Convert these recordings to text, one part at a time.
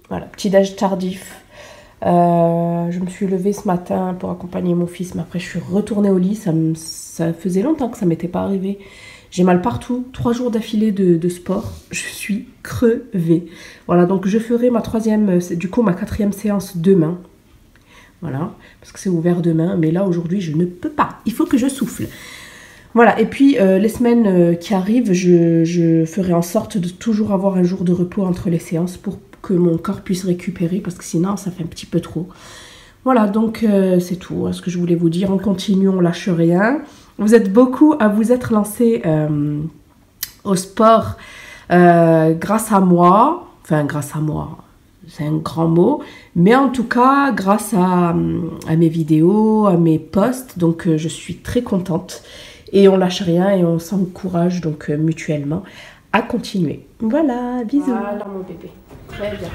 Voilà, petit déj tardif. Je me suis levée ce matin pour accompagner mon fils, mais après je suis retournée au lit. Ça faisait longtemps que ça m'était pas arrivé. J'ai mal partout, 3 jours d'affilée de sport. Je suis crevée. Voilà, donc je ferai ma quatrième séance demain. Voilà, parce que c'est ouvert demain. Mais là, aujourd'hui, je ne peux pas. Il faut que je souffle. Voilà, et puis les semaines qui arrivent, je ferai en sorte de toujours avoir un jour de repos entre les séances pour que mon corps puisse récupérer, parce que sinon, ça fait un petit peu trop. Voilà, donc c'est tout ce que je voulais vous dire. On continue, on lâche rien. Vous êtes beaucoup à vous être lancés au sport grâce à moi. Enfin, grâce à moi, c'est un grand mot. Mais en tout cas, grâce à mes vidéos, à mes posts. Donc, je suis très contente. Et on lâche rien et on s'encourage donc mutuellement à continuer. Voilà, bisous. Voilà mon bébé, très bien.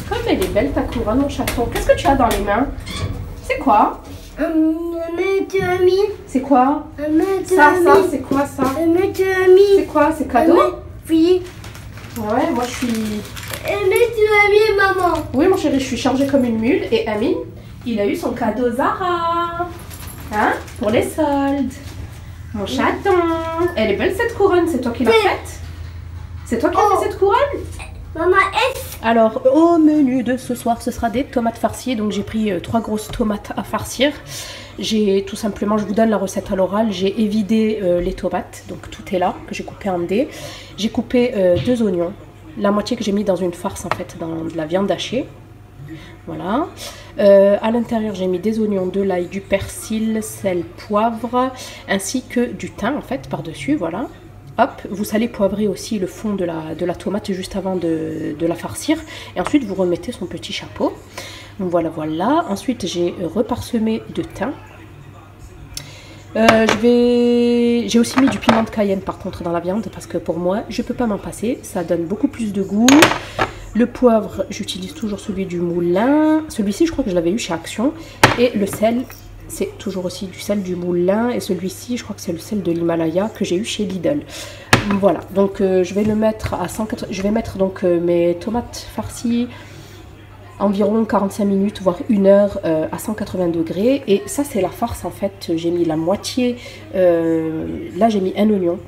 Comme elle est belle ta couronne mon chaton. Qu'est-ce que tu as dans les mains? C'est quoi? C'est quoi? Ça, c'est quoi ça? C'est quoi? C'est cadeau? Oui. Ouais, moi je suis... maman. Oui mon chéri, je suis chargée comme une mule. Et Amine, il a eu son cadeau Zara. Hein? Pour les soldes. Mon chaton. Elle est belle cette couronne, c'est toi qui l'as faite? C'est toi qui as fait cette couronne? Maman, Alors, au menu de ce soir, ce sera des tomates farcies. Donc, j'ai pris 3 grosses tomates à farcir. J'ai tout simplement, je vous donne la recette à l'oral, j'ai évidé les tomates. Donc, tout est là, que j'ai coupé en dés. J'ai coupé 2 oignons. La moitié que j'ai mis dans une farce, en fait, dans de la viande hachée. Voilà. À l'intérieur, j'ai mis des oignons, de l'ail, du persil, sel, poivre, ainsi que du thym, en fait, par-dessus, voilà. Hop, vous salez poivrer aussi le fond de la tomate juste avant de la farcir. Et ensuite, vous remettez son petit chapeau. Donc voilà, voilà. Ensuite, j'ai reparsemé de thym. J'ai aussi mis du piment de Cayenne, par contre, dans la viande. Parce que pour moi, je ne peux pas m'en passer. Ça donne beaucoup plus de goût. Le poivre, j'utilise toujours celui du moulin. Celui-ci, je crois que je l'avais eu chez Action. Et le sel, c'est toujours aussi du sel du moulin. Et celui-ci, je crois que c'est le sel de l'Himalaya que j'ai eu chez Lidl. Voilà, donc je vais le mettre à 180. Je vais mettre donc mes tomates farcies environ 45 minutes, voire 1 heure à 180 degrés. Et ça, c'est la farce en fait. J'ai mis la moitié. Là, j'ai mis un oignon.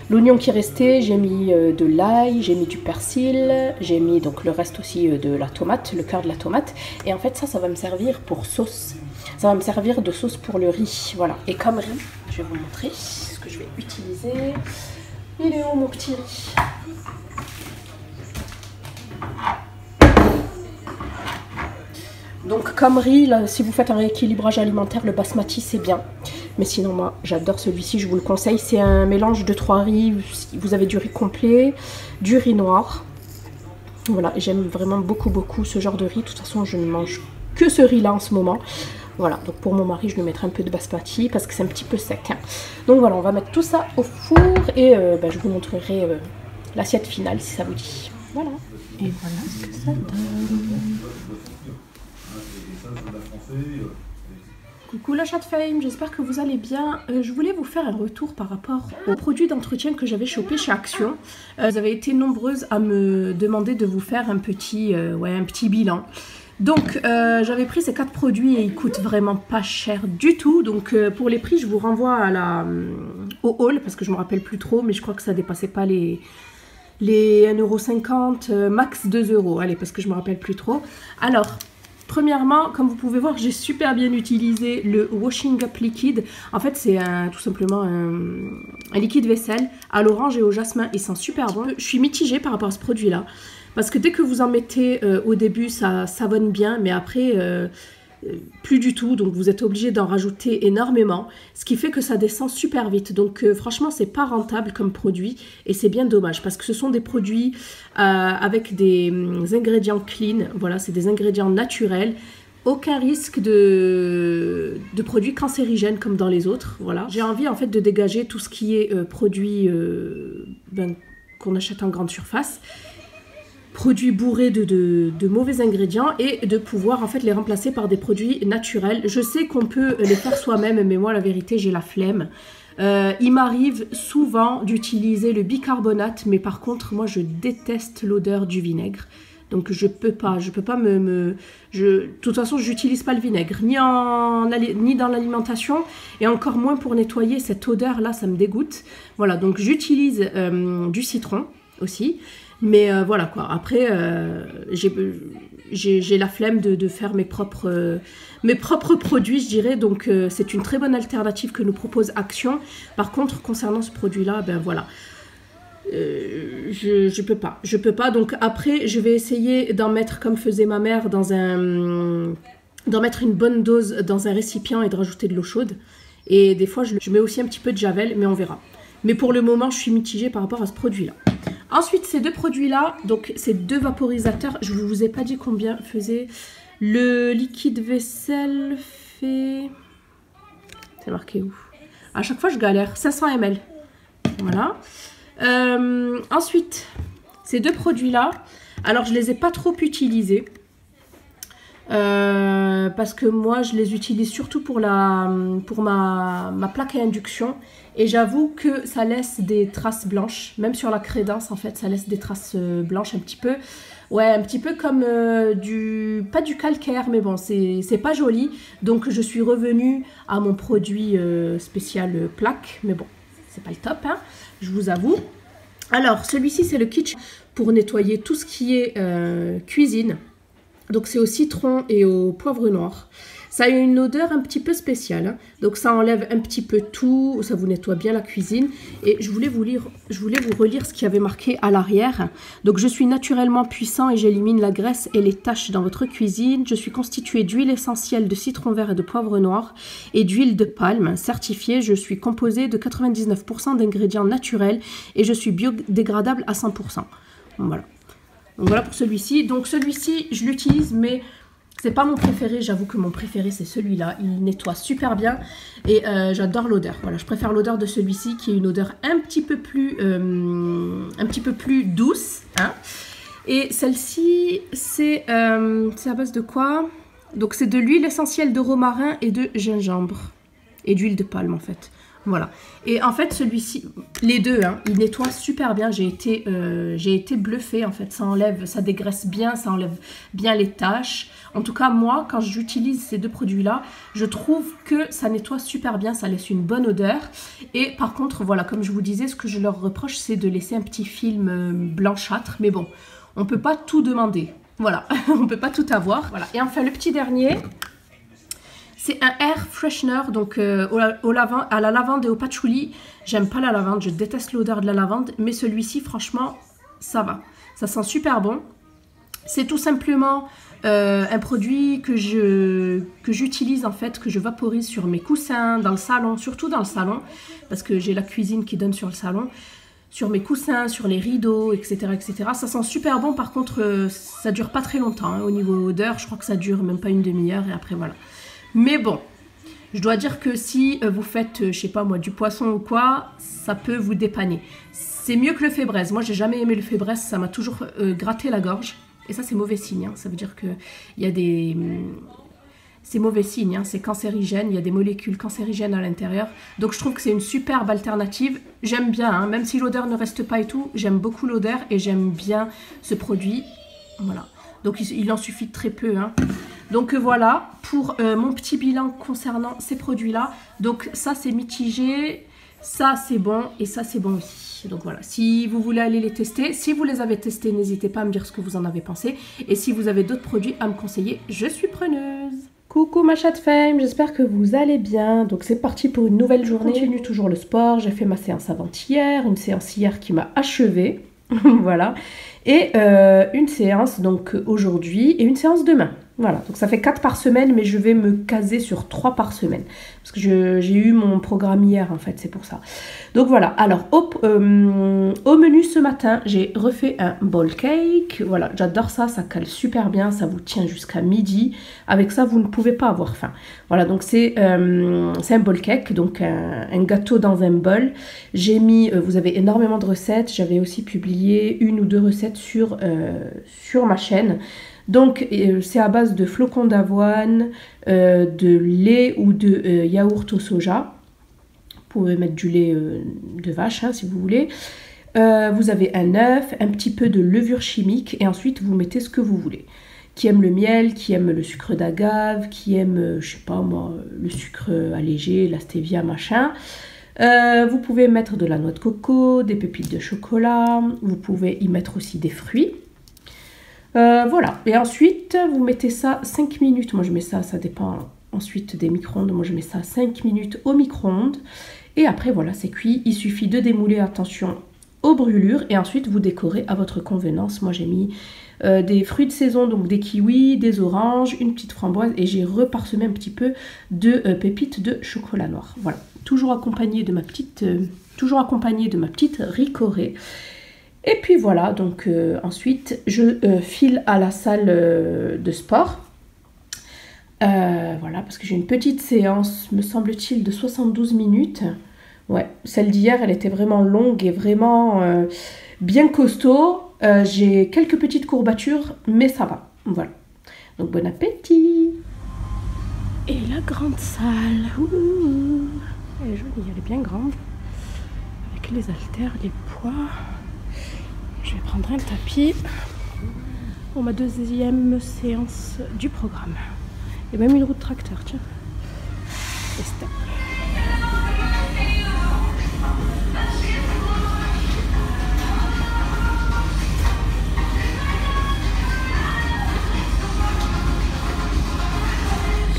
L'oignon qui restait, j'ai mis de l'ail, j'ai mis du persil, j'ai mis donc le reste aussi de la tomate, le cœur de la tomate. Et en fait, ça va me servir pour sauce. Ça va me servir de sauce pour le riz. Voilà. Et comme riz, je vais vous montrer ce que je vais utiliser. Il est où mon petit riz? Donc comme riz, là, si vous faites un rééquilibrage alimentaire, le basmati c'est bien. Mais sinon moi j'adore celui-ci, je vous le conseille. C'est un mélange de 3 riz. Vous avez du riz complet, du riz noir. Voilà, j'aime vraiment beaucoup ce genre de riz. De toute façon je ne mange que ce riz là en ce moment. Voilà, donc pour mon mari je lui mettrai un peu de basmati parce que c'est un petit peu sec. Hein. Donc voilà, on va mettre tout ça au four et je vous montrerai l'assiette finale si ça vous dit. Voilà. Et voilà ce que ça donne. Coucou la chatte fame, j'espère que vous allez bien. Je voulais vous faire un retour par rapport aux produits d'entretien que j'avais chopés chez Action. Vous avez été nombreuses à me demander de vous faire un petit bilan. Donc j'avais pris ces 4 produits et ils coûtent vraiment pas cher du tout. Donc pour les prix, je vous renvoie au haul parce que je me rappelle plus trop, mais je crois que ça dépassait pas les 1,50 €, max 2 €. Allez, parce que je me rappelle plus trop. Alors, premièrement, comme vous pouvez voir, j'ai super bien utilisé le Washing Up Liquid. En fait, c'est tout simplement un liquide vaisselle à l'orange et au jasmin. Il sent super bon. Je suis mitigée par rapport à ce produit-là. Parce que dès que vous en mettez au début, ça savonne bien. Mais après, plus du tout. Donc, vous êtes obligé d'en rajouter énormément. Ce qui fait que ça descend super vite. Donc, franchement, c'est pas rentable comme produit. Et c'est bien dommage. Parce que ce sont des produits avec des ingrédients clean. Voilà, c'est des ingrédients naturels. Aucun risque de produits cancérigènes comme dans les autres. Voilà. J'ai envie en fait de dégager tout ce qui est produits qu'on achète en grande surface. Produits bourrés de mauvais ingrédients et de pouvoir en fait les remplacer par des produits naturels. Je sais qu'on peut les faire soi-même, mais moi la vérité j'ai la flemme. Il m'arrive souvent d'utiliser le bicarbonate, mais par contre, moi, je déteste l'odeur du vinaigre. Donc, je peux pas de toute façon, je n'utilise pas le vinaigre, ni dans l'alimentation, et encore moins pour nettoyer. Cette odeur-là, ça me dégoûte. Voilà, donc j'utilise du citron aussi. Mais voilà quoi, après, j'ai la flemme de faire mes propres produits, je dirais. Donc, c'est une très bonne alternative que nous propose Action. Par contre, concernant ce produit-là, ben voilà. Je peux pas. Donc après, je vais essayer d'en mettre comme faisait ma mère d'en mettre une bonne dose dans un récipient et de rajouter de l'eau chaude. Et des fois, je mets aussi un petit peu de javel, mais on verra. Mais pour le moment, je suis mitigée par rapport à ce produit-là. Ensuite, ces deux produits-là, donc ces deux vaporisateurs, je ne vous ai pas dit combien faisait le liquide vaisselle. C'est marqué où? À chaque fois, je galère. 500 ml. Voilà. Ensuite, ces deux produits-là, alors je les ai pas trop utilisés parce que moi je les utilise surtout pour ma plaque à induction et j'avoue que ça laisse des traces blanches, même sur la crédence en fait, ça laisse des traces blanches un petit peu. Ouais, un petit peu comme pas du calcaire, mais bon, c'est pas joli. Donc je suis revenue à mon produit spécial plaque, mais bon, c'est pas le top, hein, je vous avoue. Alors, celui-ci, c'est le kit pour nettoyer tout ce qui est cuisine. Donc, c'est au citron et au poivre noir. Ça a une odeur un petit peu spéciale, hein. Donc, ça enlève un petit peu tout, ça vous nettoie bien la cuisine. Et je voulais vous relire ce qu'il y avait marqué à l'arrière. Donc, je suis naturellement puissant et j'élimine la graisse et les taches dans votre cuisine. Je suis constitué d'huile essentielle de citron vert et de poivre noir et d'huile de palme certifiée. Je suis composé de 99% d'ingrédients naturels et je suis biodégradable à 100%. Voilà. Donc, voilà pour celui-ci. Donc, celui-ci, je l'utilise, mais c'est pas mon préféré, j'avoue que mon préféré c'est celui-là, il nettoie super bien et j'adore l'odeur. Voilà, je préfère l'odeur de celui-ci qui est une odeur un petit peu plus douce, hein. Et celle-ci, c'est à base de quoi? Donc c'est de l'huile essentielle de romarin et de gingembre et d'huile de palme en fait. Voilà. Et en fait, celui-ci, les deux, hein, ils nettoient super bien. J'ai été bluffée, en fait. Ça dégraisse bien, ça enlève bien les taches. En tout cas, moi, quand j'utilise ces deux produits-là, je trouve que ça nettoie super bien. Ça laisse une bonne odeur. Et par contre, voilà, comme je vous disais, ce que je leur reproche, c'est de laisser un petit film blanchâtre. Mais bon, on ne peut pas tout demander. Voilà, on ne peut pas tout avoir. Voilà. Et enfin, le petit dernier... C'est un air freshener, donc à la lavande et au patchouli. J'aime pas la lavande, je déteste l'odeur de la lavande, mais celui-ci, franchement, ça va. Ça sent super bon. C'est tout simplement un produit que j'utilise en fait, que je vaporise sur mes coussins, dans le salon, surtout dans le salon, parce que j'ai la cuisine qui donne sur le salon. Sur mes coussins, sur les rideaux, etc., etc. Ça sent super bon, par contre, ça dure pas très longtemps. Hein. Au niveau odeur, je crois que ça dure même pas une demi-heure et après, voilà. Mais bon, je dois dire que si vous faites, je sais pas moi, du poisson ou quoi, ça peut vous dépanner. C'est mieux que le fébraise. Moi, j'ai jamais aimé le fébraise, ça m'a toujours gratté la gorge. Et ça, c'est mauvais signe. Hein. Ça veut dire qu'il y a des... C'est mauvais signe, hein. C'est cancérigène, il y a des molécules cancérigènes à l'intérieur. Donc, je trouve que c'est une superbe alternative. J'aime bien, hein. Même si l'odeur ne reste pas et tout, j'aime beaucoup l'odeur et j'aime bien ce produit. Voilà. Donc, il en suffit de très peu, hein. Donc voilà pour mon petit bilan concernant ces produits-là. Donc ça c'est mitigé, ça c'est bon et ça c'est bon aussi. Donc voilà, si vous voulez aller les tester, si vous les avez testés, n'hésitez pas à me dire ce que vous en avez pensé. Et si vous avez d'autres produits à me conseiller, je suis preneuse. Coucou ma chatte femme, j'espère que vous allez bien. Donc c'est parti pour une nouvelle journée. Je continue toujours le sport, j'ai fait ma séance avant-hier, une séance hier qui m'a achevée. Voilà. Et une séance donc aujourd'hui et une séance demain. Voilà, donc ça fait 4 par semaine, mais je vais me caser sur 3 par semaine. Parce que j'ai eu mon programme hier, en fait, c'est pour ça. Donc voilà, alors au menu ce matin, j'ai refait un bowl cake. Voilà, j'adore ça, ça cale super bien, ça vous tient jusqu'à midi. Avec ça, vous ne pouvez pas avoir faim. Voilà, donc c'est un bowl cake, donc un gâteau dans un bol. J'ai mis, vous avez énormément de recettes. J'avais aussi publié 1 ou 2 recettes sur ma chaîne. Donc c'est à base de flocons d'avoine, de lait ou de yaourt au soja. Vous pouvez mettre du lait de vache hein, si vous voulez. Vous avez un œuf, un petit peu de levure chimique et ensuite vous mettez ce que vous voulez. Qui aime le miel, qui aime le sucre d'agave, qui aime, je sais pas moi, le sucre allégé, la stevia, machin. Vous pouvez mettre de la noix de coco, des pépites de chocolat, vous pouvez y mettre aussi des fruits. Voilà, et ensuite vous mettez ça 5 minutes, moi je mets ça, ça dépend ensuite des micro-ondes, moi je mets ça 5 minutes au micro-ondes. Et après voilà, c'est cuit, il suffit de démouler, attention aux brûlures, et ensuite vous décorez à votre convenance. Moi j'ai mis des fruits de saison, donc des kiwis, des oranges, une petite framboise, et j'ai reparsemé un petit peu de pépites de chocolat noir. Voilà, toujours accompagné de ma petite ricorée. Et puis voilà, donc ensuite je file à la salle de sport. Voilà, parce que j'ai une petite séance, me semble-t-il, de 72 minutes. Ouais, celle d'hier, elle était vraiment longue et vraiment bien costaud. J'ai quelques petites courbatures, mais ça va. Voilà. Donc bon appétit. Et la grande salle. Ouh, elle est jolie, elle est bien grande. Avec les haltères, les poids. Je vais prendre un tapis pour ma deuxième séance du programme. Et même une roue de tracteur, tiens. Et stop.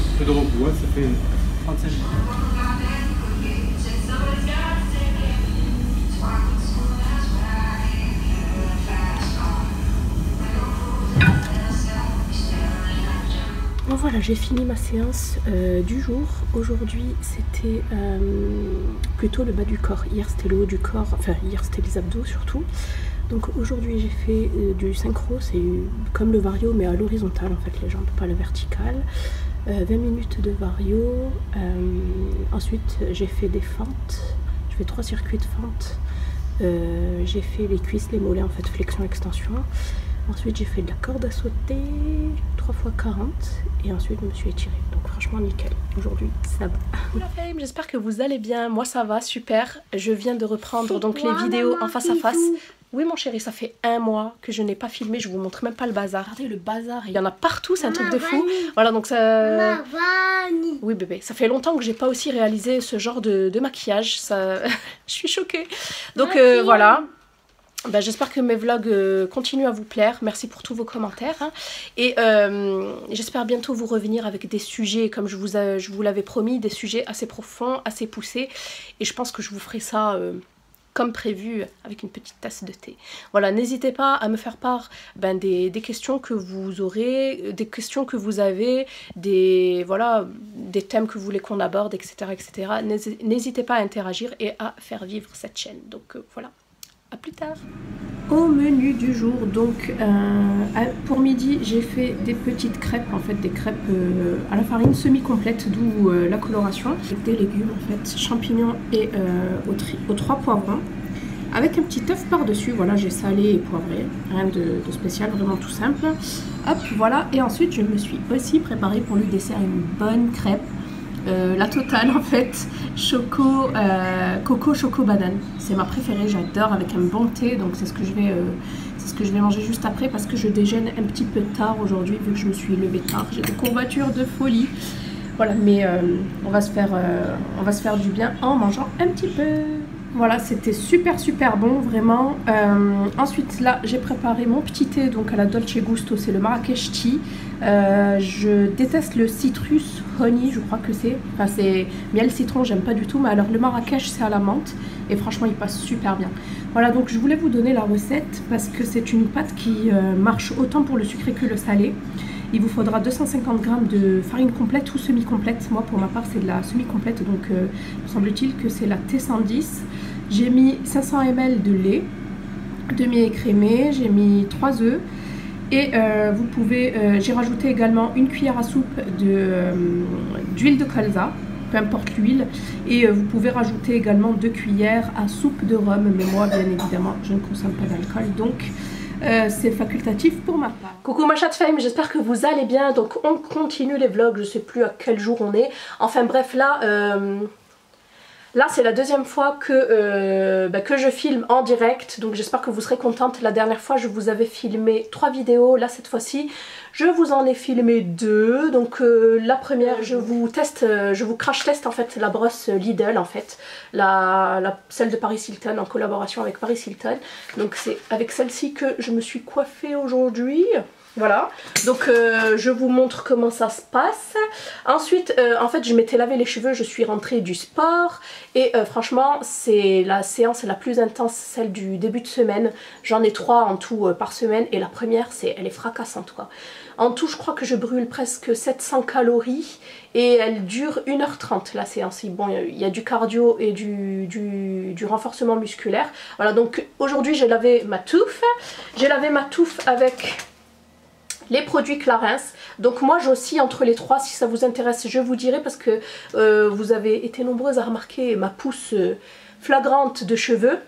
Un peu de repos, hein, ça fait 35 minutes. Bon voilà, j'ai fini ma séance du jour. Aujourd'hui c'était plutôt le bas du corps. Hier c'était le haut du corps, enfin hier c'était les abdos surtout. Donc aujourd'hui j'ai fait du synchro, c'est comme le vario mais à l'horizontale en fait les jambes, pas la verticale. 20 minutes de vario. Ensuite j'ai fait des fentes, je fais 3 circuits de fentes. J'ai fait les cuisses, les mollets en fait, flexion, extension. Ensuite j'ai fait de la corde à sauter 3 x 40 et ensuite je me suis étirée. Donc franchement nickel, aujourd'hui ça va. J'espère que vous allez bien, moi ça va, super. Je viens de reprendre donc les vidéos en face à face. Oui mon chéri, ça fait 1 mois que je n'ai pas filmé, je vous montre même pas le bazar. Regardez le bazar, il y en a partout, c'est un truc de fou. Voilà donc ça... Oui bébé, ça fait longtemps que j'ai pas aussi réalisé ce genre de maquillage, ça... je suis choquée. Donc voilà. Ben, j'espère que mes vlogs continuent à vous plaire. Merci pour tous vos commentaires. Hein. Et j'espère bientôt vous revenir avec des sujets, comme je vous l'avais promis, des sujets assez profonds, assez poussés. Et je pense que je vous ferai ça comme prévu, avec une petite tasse de thé. Voilà, n'hésitez pas à me faire part des questions que vous aurez, des questions que vous avez, voilà, des thèmes que vous voulez qu'on aborde, etc. etc. N'hésitez pas à interagir et à faire vivre cette chaîne. Donc voilà. A plus tard. Au menu du jour, donc pour midi j'ai fait des petites crêpes, en fait des crêpes à la farine semi-complète, d'où la coloration, avec des légumes en fait, champignons et aux 3 poivrons, avec un petit œuf par dessus. Voilà, j'ai salé et poivré, rien de spécial, vraiment tout simple. Hop, voilà, et ensuite je me suis aussi préparée pour le dessert une bonne crêpe. La totale en fait, coco choco banane, c'est ma préférée, j'adore, avec un bon thé. Donc c'est ce que je vais manger juste après, parce que je déjeune un petit peu tard aujourd'hui vu que je me suis levée tard. J'ai des courbatures de folie, voilà, mais on va se faire du bien en mangeant un petit peu. Voilà, c'était super bon, vraiment. Ensuite, là, j'ai préparé mon petit thé, donc à la Dolce Gusto, c'est le Marrakech Tea. Je déteste le citrus honey, je crois que c'est. Enfin, c'est miel citron, j'aime pas du tout. Mais alors, le Marrakech, c'est à la menthe. Et franchement, il passe super bien. Voilà, donc je voulais vous donner la recette parce que c'est une pâte qui marche autant pour le sucré que le salé. Il vous faudra 250 g de farine complète ou semi-complète. Moi, pour ma part, c'est de la semi-complète. Donc, me semble-t-il que c'est la T110. J'ai mis 500 ml de lait, demi-écrémé. J'ai mis 3 œufs. Et vous pouvez... j'ai rajouté également une cuillère à soupe d'huile de colza. Peu importe l'huile. Et vous pouvez rajouter également 2 cuillères à soupe de rhum. Mais moi, bien évidemment, je ne consomme pas d'alcool. Donc... c'est facultatif pour ma part. Coucou ma chatte femme, j'espère que vous allez bien. Donc on continue les vlogs, je sais plus à quel jour on est. Enfin bref là, Là, c'est la deuxième fois que je filme en direct, donc j'espère que vous serez contente. La dernière fois, je vous avais filmé 3 vidéos. Là, cette fois-ci, je vous en ai filmé 2. Donc la première, je vous crash test en fait la brosse Lidl en fait, celle de Paris Hilton en collaboration avec Paris Hilton. Donc c'est avec celle-ci que je me suis coiffée aujourd'hui. Voilà, donc je vous montre comment ça se passe. Ensuite, en fait, je m'étais lavé les cheveux, je suis rentrée du sport. Et franchement, c'est la séance la plus intense, celle du début de semaine. J'en ai 3 en tout par semaine. Et la première, elle est fracassante, quoi. En tout, je crois que je brûle presque 700 calories. Et elle dure 1h30, la séance. Bon, il y a du cardio et du renforcement musculaire. Voilà, donc aujourd'hui, j'ai lavé ma touffe. J'ai lavé ma touffe avec les produits Clarins. Donc moi j'oscille entre les 3, si ça vous intéresse je vous dirai, parce que vous avez été nombreuses à remarquer ma pousse flagrante de cheveux.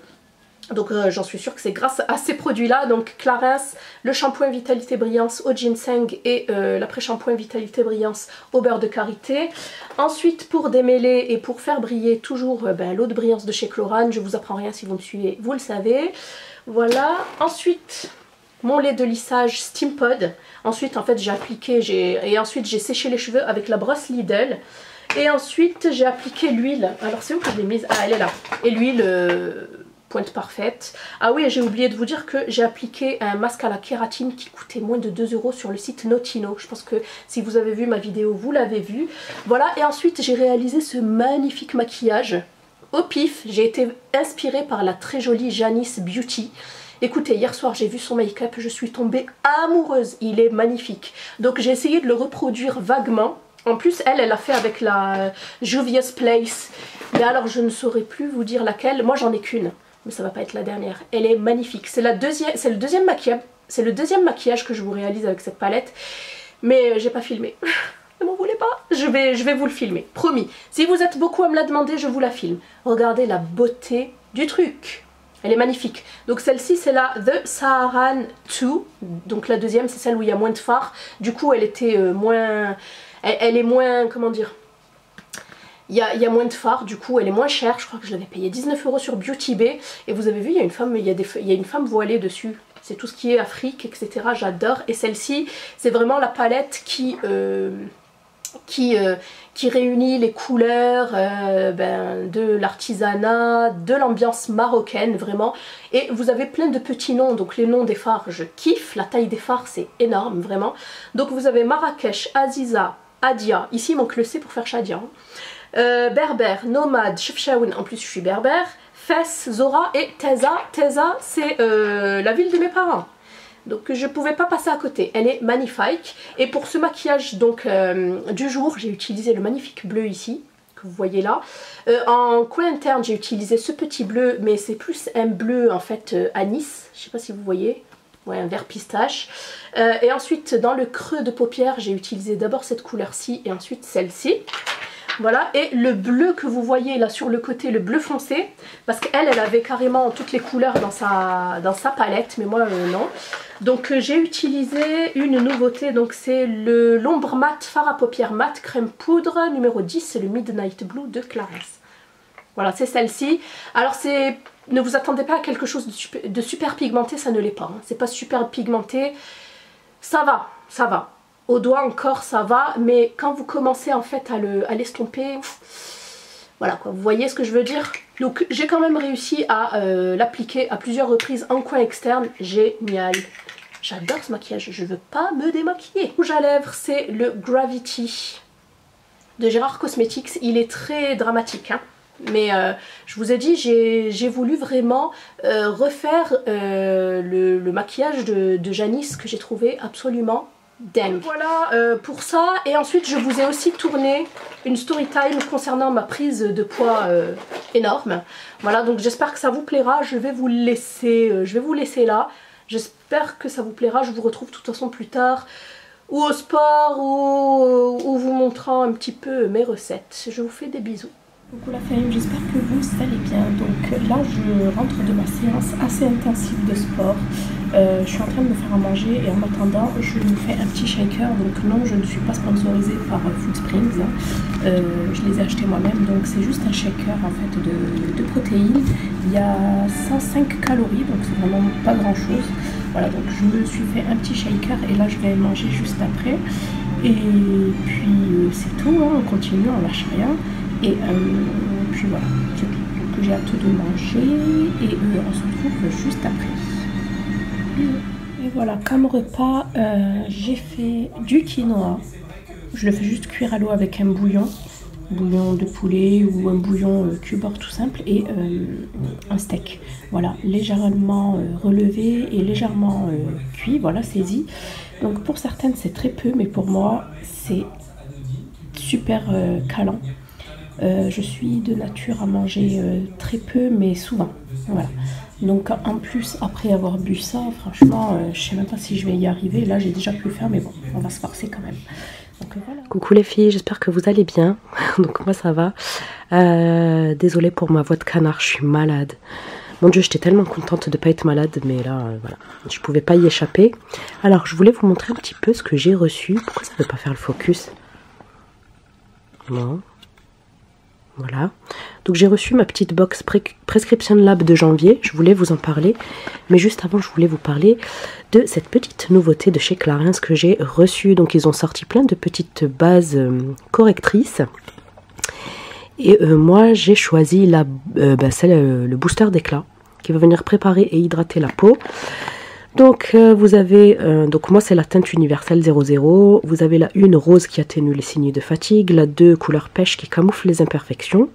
Donc j'en suis sûre que c'est grâce à ces produits là. Donc Clarins, le shampoing Vitalité Brillance au ginseng et l'après-shampoing Vitalité Brillance au beurre de karité. Ensuite, pour démêler et pour faire briller toujours l'eau de brillance de chez Chlorane. Je vous apprends rien si vous me suivez, vous le savez. Voilà, ensuite mon lait de lissage Steam Pod. Ensuite en fait j'ai appliqué, ensuite j'ai séché les cheveux avec la brosse Lidl. Et ensuite j'ai appliqué l'huile. Alors c'est où que je l'ai mise? Ah, elle est là. Et l'huile pointe parfaite. Ah oui, j'ai oublié de vous dire que j'ai appliqué un masque à la kératine qui coûtait moins de 2 € sur le site Notino. Je pense que si vous avez vu ma vidéo, vous l'avez vu. Voilà, et ensuite j'ai réalisé ce magnifique maquillage au pif. J'ai été inspirée par la très jolie Janice Beauty. Écoutez, hier soir j'ai vu son make-up, je suis tombée amoureuse, il est magnifique. Donc j'ai essayé de le reproduire vaguement. En plus elle a fait avec la Juvia's Place. Mais alors je ne saurais plus vous dire laquelle, moi j'en ai qu'une. Mais ça va pas être la dernière, elle est magnifique. C'est le deuxième maquillage que je vous réalise avec cette palette. Mais j'ai pas filmé. Ne m'en voulez pas, je vais vous le filmer, promis. Si vous êtes beaucoup à me la demander, je vous la filme. Regardez la beauté du truc. Elle est magnifique. Donc celle-ci c'est la The Saharan 2. Donc la deuxième c'est celle où il y a moins de fard. Du coup elle était moins... Elle est moins... Comment dire? Il y a moins de fard, du coup elle est moins chère. Je crois que je l'avais payée 19 € sur Beauty Bay. Et vous avez vu, il y a une femme, il y a une femme voilée dessus. C'est tout ce qui est Afrique, etc. J'adore. Et celle-ci, c'est vraiment la palette qui réunit les couleurs de l'artisanat, de l'ambiance marocaine vraiment. Et vous avez plein de petits noms, donc les noms des fards je kiffe, la taille des fards c'est énorme vraiment. Donc vous avez Marrakech, Aziza, Adia, ici il manque le C pour faire Shadia, Berbère, Nomade, Chefchaouen, en plus je suis berbère, Fès, Zora et Teza. Teza c'est la ville de mes parents. Donc je pouvais pas passer à côté, elle est magnifique. Et pour ce maquillage donc du jour, j'ai utilisé le magnifique bleu ici, que vous voyez là. En coin interne, j'ai utilisé ce petit bleu, mais c'est plus un bleu en fait anis, je sais pas si vous voyez. Ouais, un vert pistache. Et ensuite, dans le creux de paupière, j'ai utilisé d'abord cette couleur-ci et ensuite celle-ci. Voilà, et le bleu que vous voyez là sur le côté, le bleu foncé, parce qu'elle avait carrément toutes les couleurs dans sa palette, mais moi non. Donc j'ai utilisé une nouveauté, donc c'est l'ombre mat fard à paupières mat crème poudre numéro 10, c'est le Midnight Blue de Clarins. Voilà, c'est celle-ci. Alors ne vous attendez pas à quelque chose de super pigmenté, ça ne l'est pas. Hein. C'est pas super pigmenté, ça va, ça va. Au doigt encore ça va, mais quand vous commencez en fait à l'estomper, voilà quoi, vous voyez ce que je veux dire. Donc j'ai quand même réussi à l'appliquer à plusieurs reprises en coin externe, génial. J'adore ce maquillage, je veux pas me démaquiller. Rouge à lèvres, c'est le Gravity de Gérard Cosmetics, il est très dramatique hein. Mais je vous ai dit, j'ai voulu vraiment refaire le maquillage de Janice que j'ai trouvé absolument dingue. Voilà pour ça. Et ensuite je vous ai aussi tourné une story time concernant ma prise de poids énorme. Voilà, donc j'espère que ça vous plaira. Je vais vous laisser là. J'espère que ça vous plaira. Je vous retrouve de toute façon plus tard, ou au sport, ou vous montrant un petit peu mes recettes. Je vous fais des bisous. Coucou la famille, j'espère que vous allez bien. Donc là je rentre de ma séance assez intensive de sport. Je suis en train de me faire à manger et en attendant, je me fais un petit shaker. Donc non, je ne suis pas sponsorisée par Foodsprings. Je les ai achetés moi-même. Donc c'est juste un shaker en fait de protéines. Il y a 105 calories, donc c'est vraiment pas grand-chose. Voilà, donc je me suis fait un petit shaker et là je vais manger juste après. Et puis c'est tout, hein, on continue, on lâche rien. Et puis voilà, c'est tout. Donc j'ai hâte de manger et on se retrouve juste après. Et voilà, comme repas, j'ai fait du quinoa. Je le fais juste cuire à l'eau avec un bouillon de poulet ou un bouillon cubord tout simple et un steak. Voilà, légèrement relevé et légèrement cuit, voilà, saisi. Donc pour certaines c'est très peu, mais pour moi c'est super calant. Je suis de nature à manger très peu mais souvent, voilà. Donc en plus après avoir bu ça, franchement je sais même pas si je vais y arriver. Là j'ai déjà pu le faire, mais bon, on va se forcer quand même. Donc, voilà. Coucou les filles, j'espère que vous allez bien. Donc moi ça va. Désolée pour ma voix de canard, je suis malade. Mon Dieu, j'étais tellement contente de ne pas être malade, mais là, voilà, je pouvais pas y échapper. Alors, je voulais vous montrer un petit peu ce que j'ai reçu. Pourquoi ça ne veut pas faire le focus? Non. Voilà. Donc, j'ai reçu ma petite box Prescription Lab de janvier. Je voulais vous en parler. Mais juste avant, je voulais vous parler de cette petite nouveauté de chez Clarins que j'ai reçue. Donc, ils ont sorti plein de petites bases correctrices. Et moi j'ai choisi le booster d'éclat qui va venir préparer et hydrater la peau. Donc vous avez, donc moi c'est la teinte universelle 00, vous avez la 1 rose qui atténue les signes de fatigue, la 2 couleur pêche qui camoufle les imperfections,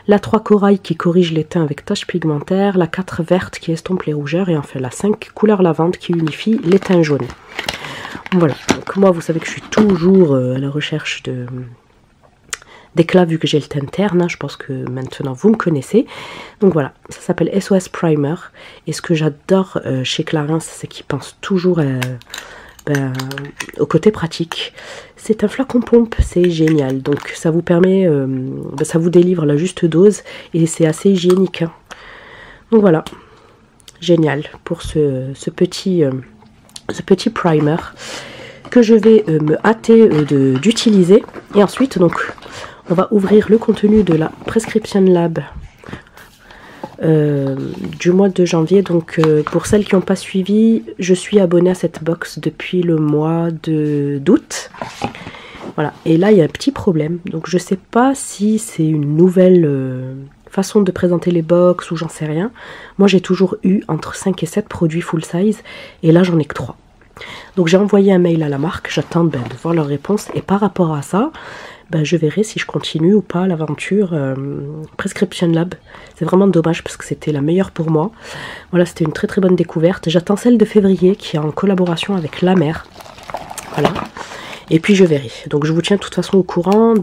la 3 corail qui corrige les teints avec taches pigmentaires, la 4 verte qui estompe les rougeurs et enfin la 5 couleur lavande qui unifie les teints jaunes. Voilà, donc moi vous savez que je suis toujours à la recherche d'éclat vu que j'ai le teint terne, hein, je pense que maintenant vous me connaissez. Donc voilà, ça s'appelle SOS Primer. Et ce que j'adore chez Clarins, c'est qu'ils pensent toujours au côté pratique. C'est un flacon pompe, c'est génial. Donc ça vous permet, ça vous délivre la juste dose et c'est assez hygiénique. Hein. Donc voilà, génial pour ce petit primer que je vais me hâter d'utiliser. Et ensuite, donc, on va ouvrir le contenu de la Prescription Lab du mois de janvier. Donc pour celles qui n'ont pas suivi, je suis abonnée à cette box depuis le mois d'août. Voilà, et là il y a un petit problème. Donc je sais pas si c'est une nouvelle façon de présenter les box ou j'en sais rien. Moi j'ai toujours eu entre 5 et 7 produits full size et là j'en ai que 3. Donc j'ai envoyé un mail à la marque, j'attends de voir leur réponse et par rapport à ça, je verrai si je continue ou pas l'aventure Prescription Lab. C'est vraiment dommage parce que c'était la meilleure pour moi. Voilà, c'était une très très bonne découverte. J'attends celle de février qui est en collaboration avec La Mer. Voilà. Et puis je verrai. Donc je vous tiens de toute façon au courant.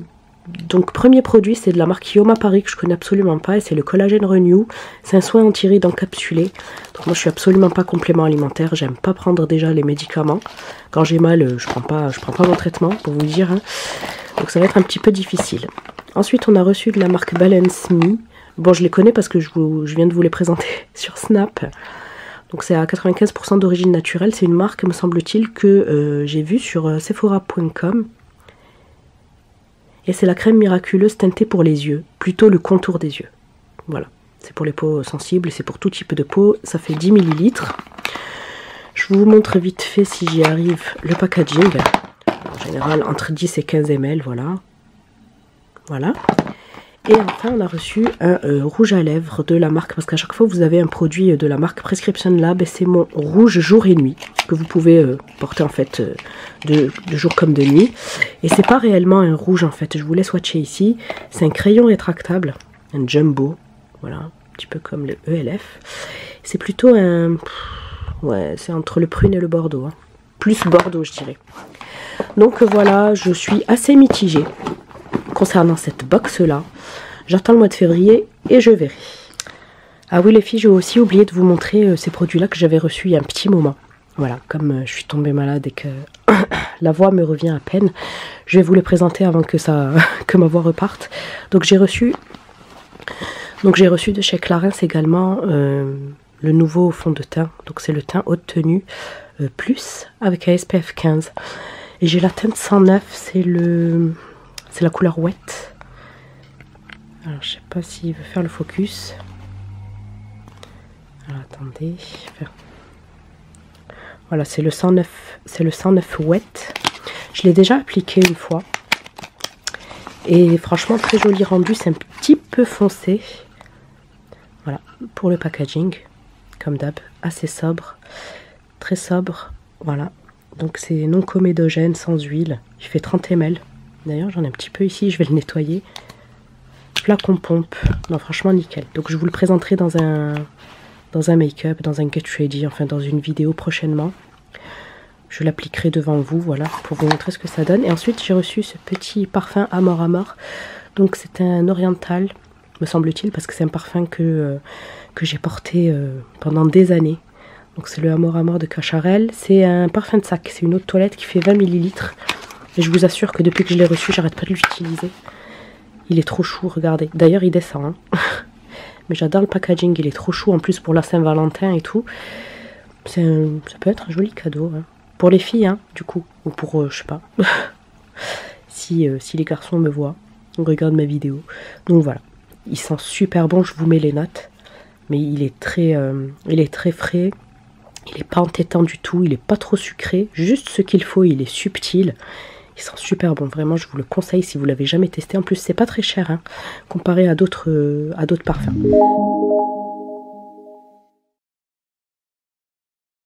Donc premier produit, c'est de la marque Yoma Paris que je connais absolument pas et c'est le Collagen Renew. C'est un soin anti-rides encapsulé. Donc moi je suis absolument pas complément alimentaire. J'aime pas prendre déjà les médicaments. Quand j'ai mal, je prends pas mon traitement pour vous dire. Hein. Donc ça va être un petit peu difficile. Ensuite, on a reçu de la marque Balance Me. Bon, je les connais parce que je viens de vous les présenter sur Snap. Donc c'est à 95% d'origine naturelle. C'est une marque, me semble-t-il, que j'ai vue sur Sephora.com. Et c'est la crème miraculeuse teintée pour les yeux. Plutôt le contour des yeux. Voilà. C'est pour les peaux sensibles, c'est pour tout type de peau. Ça fait 10 ml. Je vous montre vite fait, si j'y arrive, le packaging. En général, entre 10 et 15 ml, voilà. Voilà. Et enfin, on a reçu un rouge à lèvres de la marque, parce qu'à chaque fois, vous avez un produit de la marque Prescription Lab, et c'est mon rouge jour et nuit, que vous pouvez porter en fait de jour comme de nuit. Et c'est pas réellement un rouge en fait, je vous laisse swatcher ici. C'est un crayon rétractable, un jumbo, voilà, un petit peu comme le ELF. C'est plutôt un... ouais, c'est entre le prune et le bordeaux, hein. Plus bordeaux, je dirais. Donc voilà, je suis assez mitigée concernant cette box-là. J'attends le mois de février et je verrai. Ah oui les filles, j'ai aussi oublié de vous montrer ces produits-là que j'avais reçus il y a un petit moment. Voilà, comme je suis tombée malade et que la voix me revient à peine, je vais vous les présenter avant que ma voix reparte. Donc j'ai reçu de chez Clarins également le nouveau fond de teint. Donc c'est le teint haute tenue plus avec un SPF 15. Et j'ai la teinte 109, c'est la couleur Wet. Alors je sais pas s'il veut faire le focus. Alors attendez. Voilà, c'est le 109 Wet. Je l'ai déjà appliqué une fois. Et franchement très joli rendu, c'est un petit peu foncé. Voilà, pour le packaging, comme d'hab, assez sobre, très sobre, voilà. Donc c'est non comédogène, sans huile, il fait 30 ml. D'ailleurs j'en ai un petit peu ici, je vais le nettoyer. Flacon pompe, non franchement nickel. Donc je vous le présenterai dans un make-up, dans un get ready, enfin dans une vidéo prochainement. Je l'appliquerai devant vous, voilà, pour vous montrer ce que ça donne. Et ensuite j'ai reçu ce petit parfum Amor Amor. Donc c'est un oriental, me semble-t-il, parce que c'est un parfum que j'ai porté pendant des années. Donc c'est le Amor Amor de Cacharel. C'est un parfum de sac, c'est une eau de toilette qui fait 20 ml. Et je vous assure que depuis que je l'ai reçu, j'arrête pas de l'utiliser. Il est trop chou, regardez. D'ailleurs il descend, hein. Mais j'adore le packaging, il est trop chou. En plus pour la Saint-Valentin et tout. Ça peut être un joli cadeau, hein. Pour les filles, hein, du coup. Ou pour, je sais pas. si les garçons me voient, on regarde ma vidéo. Donc voilà. Il sent super bon, je vous mets les notes. Mais il est très frais. Il n'est pas entêtant du tout. Il n'est pas trop sucré. Juste ce qu'il faut. Il est subtil. Il sent super bon. Vraiment, je vous le conseille si vous l'avez jamais testé. En plus, c'est pas très cher, hein, comparé à d'autres parfums.